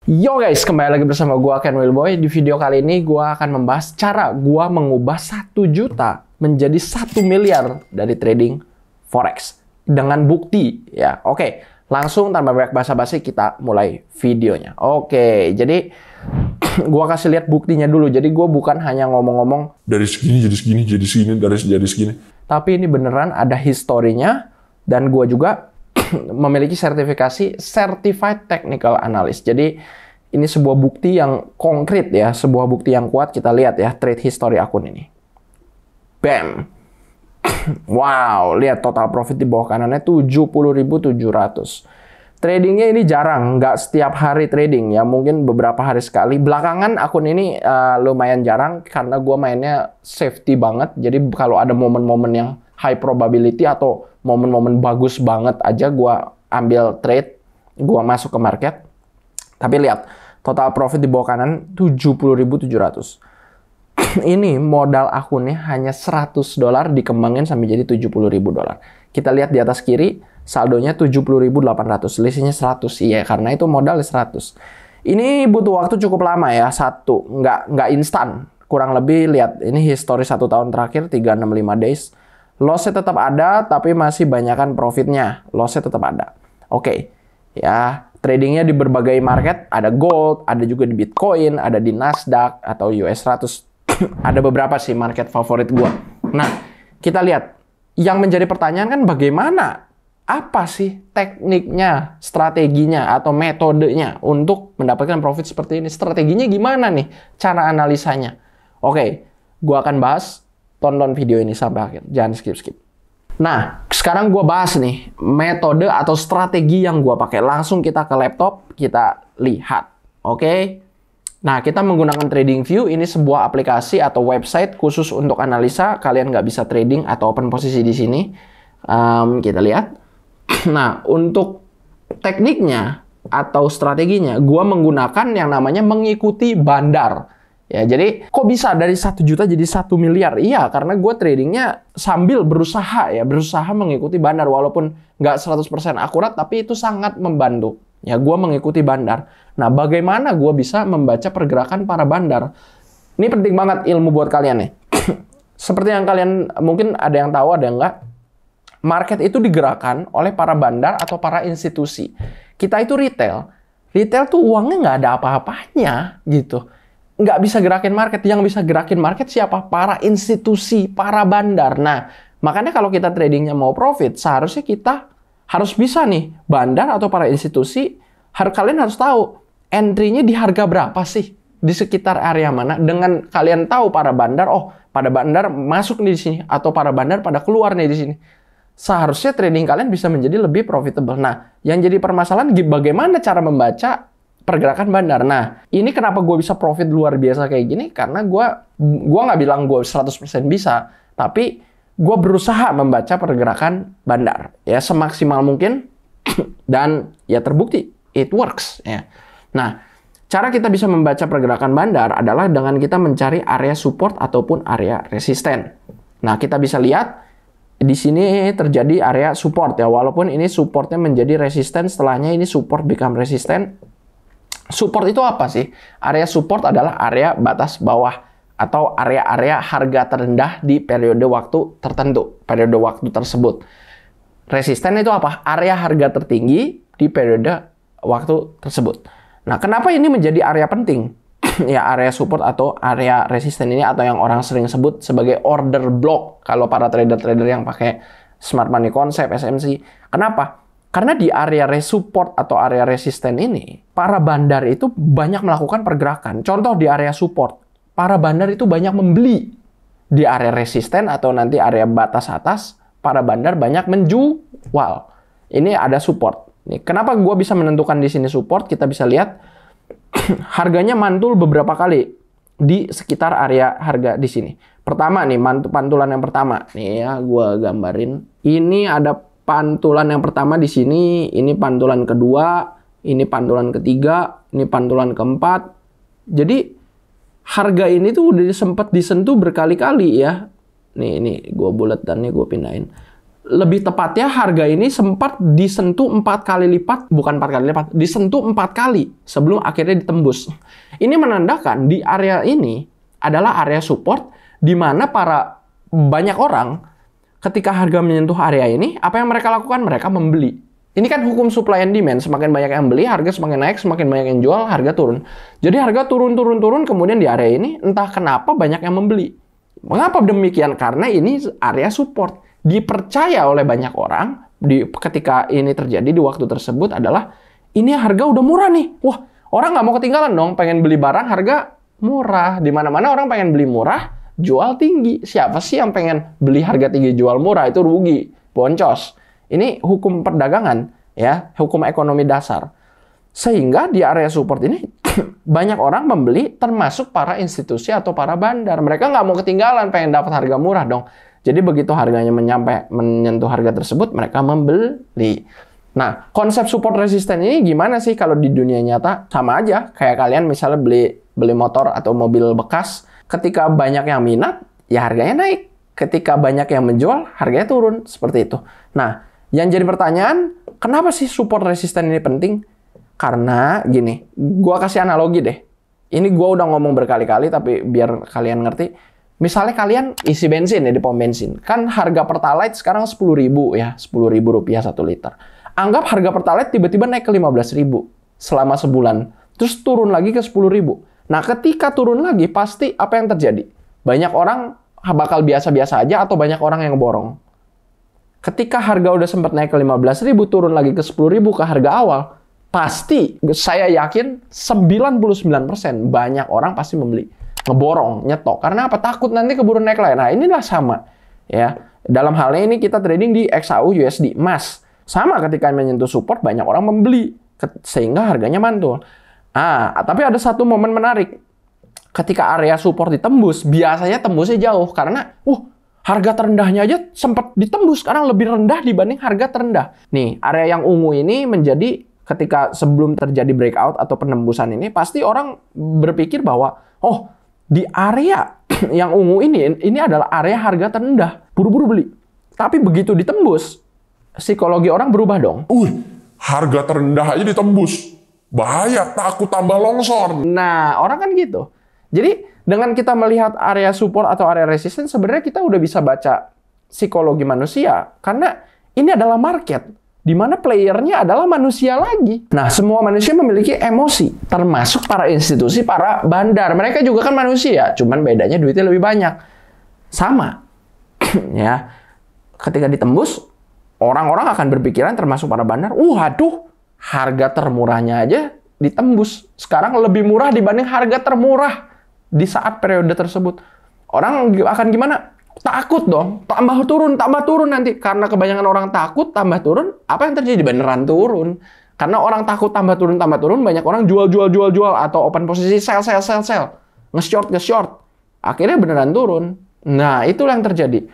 Yo guys, kembali lagi bersama gua Ken Wilboy. Di video kali ini gua akan membahas cara gua mengubah 1 juta menjadi 1 miliar dari trading forex dengan bukti ya. Oke, langsung tanpa banyak basa-basi kita mulai videonya. Oke, jadi gua kasih lihat buktinya dulu. Jadi gua bukan hanya ngomong-ngomong dari segini jadi segini jadi segini dari segini. Tapi ini beneran ada historinya dan gua juga memiliki sertifikasi Certified Technical Analyst. Jadi ini sebuah bukti yang konkret ya, sebuah bukti yang kuat. Kita lihat ya trade history akun ini. Bam. Wow, lihat total profit di bawah kanannya 70.700. Tradingnya ini jarang, nggak setiap hari trading ya, mungkin beberapa hari sekali. Belakangan akun ini lumayan jarang karena gue mainnya safety banget. Jadi kalau ada momen-momen yang high probability atau momen-momen bagus banget aja gue ambil trade, gue masuk ke market. Tapi lihat, total profit di bawah kanan 70.700. Ini modal akunnya hanya $100 dikembangin sampai jadi $70.000. Kita lihat di atas kiri, saldonya 70.800, selisihnya 100. Iya, karena itu modal 100. Ini butuh waktu cukup lama ya, nggak instan. Kurang lebih lihat, ini history 1 tahun terakhir, 365 days. Loss-nya tetap ada, tapi masih banyakkan profitnya. Loss-nya tetap ada. Oke, ya tradingnya di berbagai market. Ada gold, ada juga di Bitcoin, ada di Nasdaq atau US 100. Ada beberapa sih market favorit gua. Nah, kita lihat. Yang menjadi pertanyaan kan bagaimana? Apa sih tekniknya, strateginya, atau metodenya untuk mendapatkan profit seperti ini? Strateginya gimana nih? Cara analisanya? Oke, gua akan bahas. Tonton video ini sampai akhir, jangan skip-skip. Nah, sekarang gue bahas nih metode atau strategi yang gue pakai. Langsung kita ke laptop, kita lihat. Oke? Nah, kita menggunakan TradingView. Ini sebuah aplikasi atau website khusus untuk analisa. Kalian nggak bisa trading atau open posisi di sini. Kita lihat. Nah, untuk tekniknya atau strateginya, gue menggunakan yang namanya mengikuti bandar. Ya, jadi kok bisa dari 1 juta jadi 1 miliar? Iya, karena gue tradingnya sambil berusaha mengikuti bandar. Walaupun nggak 100% akurat, tapi itu sangat membantu. Ya, gue mengikuti bandar. Nah, bagaimana gue bisa membaca pergerakan para bandar? Ini penting banget ilmu buat kalian nih. Seperti yang kalian mungkin ada yang tahu, ada yang nggak. Market itu digerakkan oleh para bandar atau para institusi. Kita itu retail. Retail tuh uangnya nggak ada apa-apanya gitu. Nggak bisa gerakin market. Yang bisa gerakin market siapa? Para institusi, para bandar. Nah, makanya kalau kita tradingnya mau profit, seharusnya kita harus bisa nih, bandar atau para institusi, kalian harus tahu entry-nya di harga berapa sih? Di sekitar area mana? Dengan kalian tahu para bandar, oh, pada bandar masuk nih di sini, atau para bandar pada keluar nih di sini. Seharusnya trading kalian bisa menjadi lebih profitable. Nah, yang jadi permasalahan bagaimana cara membaca pergerakan bandar. Nah, ini kenapa gue bisa profit luar biasa kayak gini? Karena gue nggak bilang gue 100% bisa, tapi gue berusaha membaca pergerakan bandar ya semaksimal mungkin dan ya terbukti it works ya. Nah, cara kita bisa membaca pergerakan bandar adalah dengan kita mencari area support ataupun area resisten. Nah, kita bisa lihat di sini terjadi area support ya, walaupun ini supportnya menjadi resisten, setelahnya ini support become resisten. Support itu apa sih? Area support adalah area batas bawah atau area-area harga terendah di periode waktu tertentu, periode waktu tersebut. Resisten itu apa? Area harga tertinggi di periode waktu tersebut. Nah, kenapa ini menjadi area penting? Ya, area support atau area resisten ini atau yang orang sering sebut sebagai order block kalau para trader-trader yang pakai Smart Money Concept, SMC. Kenapa? Karena di area support atau area resisten ini, para bandar itu banyak melakukan pergerakan. Contoh di area support, para bandar itu banyak membeli. Di area resisten atau nanti area batas atas, para bandar banyak menjual. Ini ada support. Nih, kenapa gue bisa menentukan di sini support? Kita bisa lihat harganya mantul beberapa kali di sekitar area harga di sini. Pertama nih, pantulan yang pertama. Nih ya, gue gambarin. Ini ada pantulan yang pertama di sini, ini pantulan kedua, ini pantulan ketiga, ini pantulan keempat. Jadi harga ini tuh udah sempat disentuh berkali-kali ya. Nih gue buletannya gue pindahin. lebih tepatnya harga ini sempat disentuh 4 kali lipat, bukan 4 kali lipat, disentuh 4 kali sebelum akhirnya ditembus. Ini menandakan di area ini adalah area support di mana banyak orang ketika harga menyentuh area ini, apa yang mereka lakukan? Mereka membeli. Ini kan hukum supply and demand, semakin banyak yang beli, harga semakin naik, semakin banyak yang jual, harga turun. Jadi harga turun, kemudian di area ini entah kenapa banyak yang membeli. Mengapa demikian? Karena ini area support. Dipercaya oleh banyak orang ketika ini terjadi di waktu tersebut adalah ini harga udah murah nih. Wah, orang nggak mau ketinggalan dong, pengen beli barang harga murah. Di mana-mana orang pengen beli murah, jual tinggi. Siapa sih yang pengen beli harga tinggi, jual murah? Itu rugi, boncos. Ini hukum perdagangan, ya, hukum ekonomi dasar. Sehingga di area support ini banyak orang membeli, termasuk para institusi atau para bandar. Mereka nggak mau ketinggalan, pengen dapat harga murah dong. Jadi begitu harganya menyentuh harga tersebut, mereka membeli. Nah, konsep support resisten ini gimana sih kalau di dunia nyata? Sama aja, kayak kalian misalnya beli motor atau mobil bekas, ketika banyak yang minat, ya harganya naik. Ketika banyak yang menjual, harganya turun. Seperti itu. Nah, yang jadi pertanyaan, kenapa sih support resisten ini penting? Karena gini, gua kasih analogi deh. Ini gua udah ngomong berkali-kali, tapi biar kalian ngerti. Misalnya kalian isi bensin ya di pom bensin. Kan harga Pertalite sekarang 10.000 ya. 10.000 rupiah 1 liter. Anggap harga Pertalite tiba-tiba naik ke 15.000 selama sebulan. Terus turun lagi ke 10.000. Nah, ketika turun lagi, pasti apa yang terjadi? Banyak orang bakal biasa-biasa aja atau banyak orang yang borong. Ketika harga udah sempat naik ke 15.000, turun lagi ke 10.000 ke harga awal, pasti, saya yakin 99% banyak orang pasti membeli. Ngeborong, nyetok. Karena apa? Takut nanti keburu naik lagi. Nah, inilah sama. Ya, dalam halnya ini kita trading di XAU USD, emas. Sama ketika menyentuh support, banyak orang membeli. Sehingga harganya mantul. Tapi ada satu momen menarik. Ketika area support ditembus, biasanya tembusnya jauh. Karena, harga terendahnya aja sempat ditembus. Sekarang lebih rendah dibanding harga terendah. Nih, area yang ungu ini menjadi ketika sebelum terjadi breakout atau penembusan ini, pasti orang berpikir bahwa, di area yang ungu ini adalah area harga terendah. Buru-buru beli. Tapi begitu ditembus, psikologi orang berubah dong. Harga terendah aja ditembus. Bahaya, takut tambah longsor. Nah, orang kan gitu. Jadi, dengan kita melihat area support atau area resistance, sebenarnya kita udah bisa baca psikologi manusia. Karena ini adalah market, di mana playernya adalah manusia lagi. Nah, semua manusia memiliki emosi, termasuk para institusi, para bandar. Mereka juga kan manusia, cuman bedanya duitnya lebih banyak. Sama. Ya. Ketika ditembus, orang-orang akan berpikiran, termasuk para bandar, harga termurahnya aja ditembus. Sekarang lebih murah dibanding harga termurah di saat periode tersebut. Orang akan gimana? Takut dong, tambah turun nanti. Karena kebanyakan orang takut, tambah turun, apa yang terjadi? Beneran turun. Karena orang takut tambah turun, banyak orang jual, atau open posisi, sell. Nge-short. Akhirnya beneran turun. Nah, itulah yang terjadi.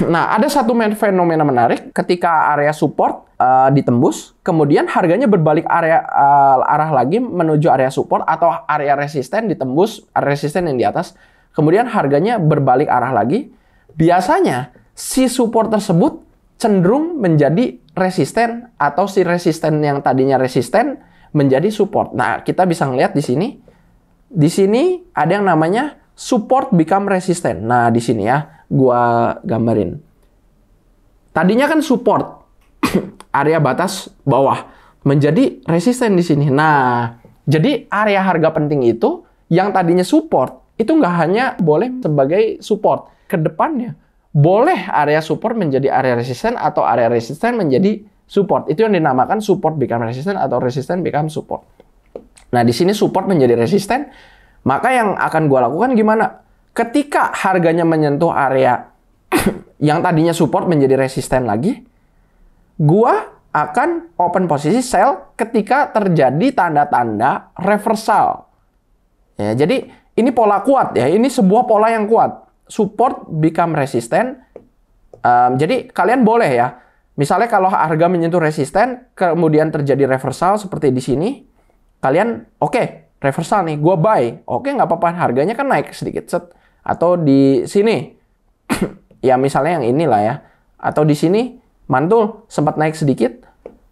Nah, ada satu fenomena menarik ketika area support ditembus, kemudian harganya berbalik arah lagi menuju area support atau area resisten ditembus, area resisten yang di atas, kemudian harganya berbalik arah lagi. Biasanya si support tersebut cenderung menjadi resisten atau si resisten yang tadinya resisten menjadi support. Nah, kita bisa ngelihat di sini. Di sini ada yang namanya support become resistant. Nah, di sini ya, gua gambarin. Tadinya kan support area batas bawah menjadi resisten di sini. Nah, jadi area harga penting itu yang tadinya support itu nggak hanya boleh sebagai support. Kedepannya boleh area support menjadi area resisten atau area resisten menjadi support. Itu yang dinamakan support become resistant atau resistant become support. Nah, di sini support menjadi resisten, maka yang akan gua lakukan gimana? Ketika harganya menyentuh area yang tadinya support menjadi resisten lagi, gua akan open posisi sell ketika terjadi tanda-tanda reversal. Ya, jadi ini pola kuat ya, ini sebuah pola yang kuat. Support become resistant. Jadi kalian boleh ya, misalnya kalau harga menyentuh resisten, kemudian terjadi reversal seperti di sini, kalian reversal nih, gua buy. Nggak apa-apa, harganya kan naik sedikit. Atau di sini, ya misalnya yang inilah ya, atau di sini mantul sempat naik sedikit.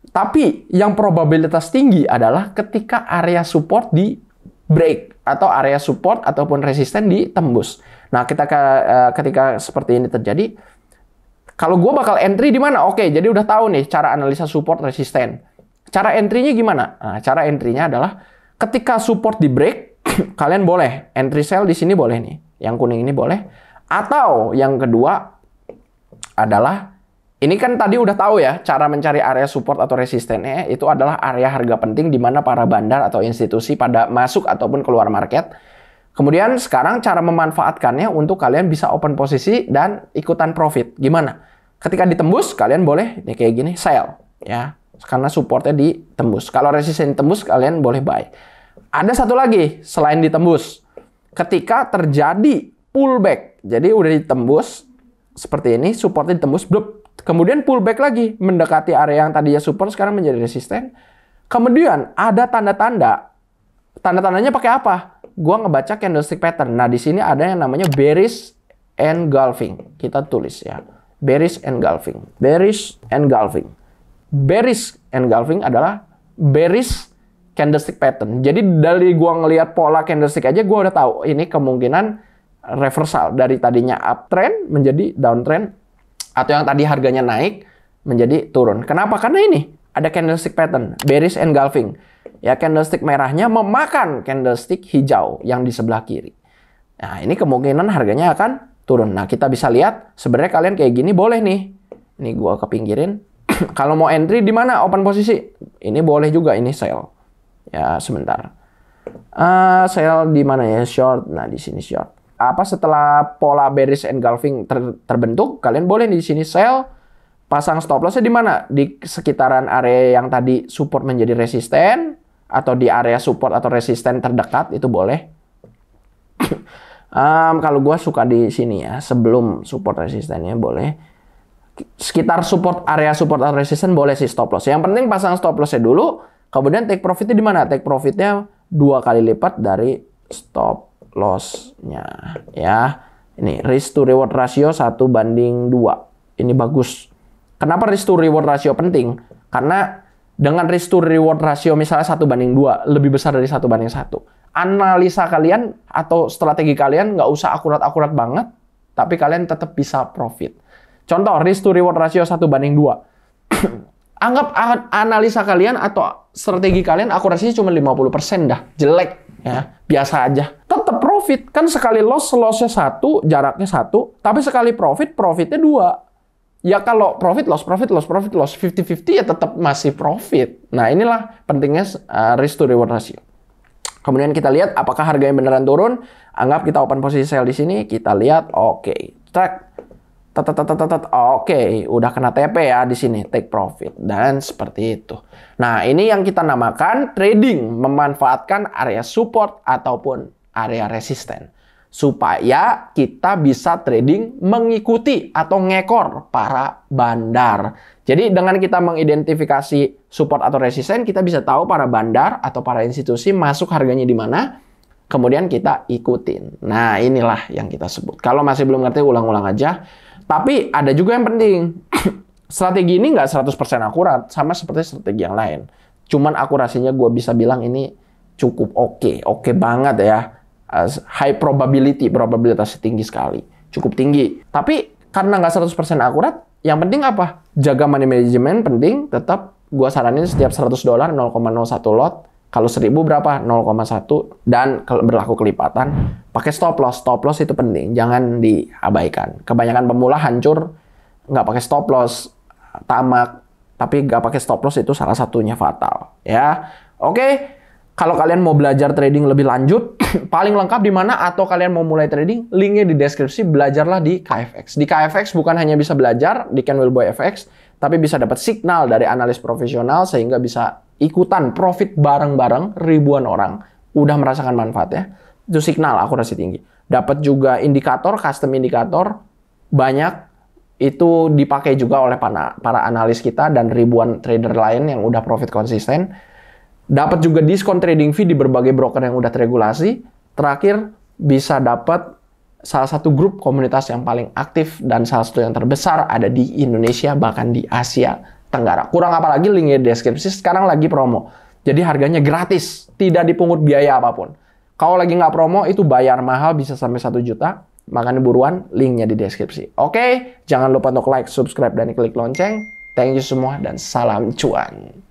Tapi yang probabilitas tinggi adalah ketika area support di break atau area support ataupun resisten ditembus. Nah, ketika seperti ini terjadi, kalau gue bakal entry di mana? Oke, jadi udah tahu nih cara analisa support resisten. Cara entry-nya gimana? Nah, cara entry-nya adalah ketika support di break, kalian boleh entry sell di sini boleh nih. Yang kuning ini boleh. Atau yang kedua adalah ini kan tadi udah tahu ya, cara mencari area support atau resistennya itu adalah area harga penting di mana para bandar atau institusi pada masuk ataupun keluar market. Kemudian sekarang cara memanfaatkannya untuk kalian bisa open posisi dan ikutan profit. Gimana? Ketika ditembus, kalian boleh nih kayak gini, sell. Ya, karena supportnya ditembus. Kalau resisten ditembus, kalian boleh buy. Ada satu lagi, selain ditembus. Ketika terjadi pullback. Jadi udah ditembus, seperti ini, supportnya ditembus, blub. Kemudian pullback lagi, mendekati area yang tadinya support, sekarang menjadi resisten. Kemudian ada tanda-tanda. Tanda-tandanya pakai apa? Gua ngebaca candlestick pattern. Nah, di sini ada yang namanya bearish engulfing. Kita tulis ya. Bearish engulfing. Bearish engulfing. Bearish engulfing adalah bearish candlestick pattern. Jadi dari gua ngelihat pola candlestick aja gua udah tahu ini kemungkinan reversal dari tadinya uptrend menjadi downtrend atau yang tadi harganya naik menjadi turun. Kenapa? Karena ini ada candlestick pattern, bearish engulfing. Ya, candlestick merahnya memakan candlestick hijau yang di sebelah kiri. Nah, ini kemungkinan harganya akan turun. Nah, kita bisa lihat sebenarnya kalian kayak gini boleh nih. Ini gua kepinggirin. Kalau mau entry di mana? Open posisi. Ini boleh juga, ini sell. Ya, sebentar. Sell di mana ya? Short. Nah, di sini short. Setelah pola bearish engulfing terbentuk, kalian boleh di sini sell. Pasang stop loss-nya di mana? Di sekitaran area yang tadi support menjadi resisten atau di area support atau resisten terdekat itu boleh. Kalau gue suka di sini ya, sebelum support resistennya boleh. Sekitar area support atau resisten boleh sih stop loss. Yang penting pasang stop loss-nya dulu, kemudian take profit-nya di mana? Take profit-nya 2 kali lipat dari stop loss-nya ya. Ini risk to reward ratio 1:2. Ini bagus. Kenapa risk to reward ratio penting? Karena dengan risk to reward ratio misalnya 1:2, lebih besar dari 1:1. Analisa kalian atau strategi kalian nggak usah akurat-akurat banget, tapi kalian tetap bisa profit. Contoh, risk to reward ratio 1:2. Anggap analisa kalian atau strategi kalian akurasinya cuma 50% dah. Jelek, ya, biasa aja. Tetap profit. Kan sekali loss-nya 1, jaraknya 1, tapi sekali profitnya 2. Ya kalau profit loss, 50-50 ya tetap masih profit. Nah, inilah pentingnya risk to reward ratio. Kemudian kita lihat apakah harganya beneran turun. Anggap kita open posisi sell di sini, kita lihat oke. Track. Oke, udah kena TP ya di sini, take profit dan seperti itu. Nah, ini yang kita namakan trading memanfaatkan area support ataupun area resisten. Supaya kita bisa trading mengikuti atau ngekor para bandar. Jadi dengan kita mengidentifikasi support atau resisten, kita bisa tahu para bandar atau para institusi masuk harganya di mana, kemudian kita ikutin. Nah, inilah yang kita sebut. Kalau masih belum ngerti, ulang-ulang aja. Tapi ada juga yang penting. Strategi ini nggak 100% akurat, sama seperti strategi yang lain. Cuman akurasinya gue bisa bilang ini cukup oke. Oke banget ya. High probability, probabilitas tinggi sekali. Cukup tinggi. Tapi karena nggak 100% akurat, yang penting apa? Jaga money management penting, tetap gue saranin setiap $100 0,01 lot. Kalau 1000 berapa? 0,1 dan berlaku kelipatan. Pakai stop loss. Stop loss itu penting, jangan diabaikan. Kebanyakan pemula hancur nggak pakai stop loss, tamak, tapi nggak pakai stop loss itu salah satunya fatal. Ya, oke. Kalau kalian mau belajar trading lebih lanjut, paling lengkap di mana atau kalian mau mulai trading, linknya di deskripsi, belajarlah di KFX. Di KFX bukan hanya bisa belajar di Ken Wilboy FX, tapi bisa dapat signal dari analis profesional sehingga bisa ikutan profit bareng-bareng ribuan orang. Udah merasakan manfaatnya. Itu signal akurasi tinggi. Dapat juga indikator, custom indikator, banyak. Itu dipakai juga oleh para analis kita dan ribuan trader lain yang udah profit konsisten. Dapat juga diskon trading fee di berbagai broker yang udah teregulasi. Terakhir, bisa dapat salah satu grup komunitas yang paling aktif dan salah satu yang terbesar ada di Indonesia, bahkan di Asia Tenggara. Kurang apa lagi, linknya di deskripsi. Sekarang lagi promo. Jadi harganya gratis, tidak dipungut biaya apapun. Kalau lagi nggak promo, itu bayar mahal, bisa sampai 1 juta. Makanya buruan, linknya di deskripsi. Oke, jangan lupa untuk like, subscribe, dan klik lonceng. Thank you semua, dan salam cuan.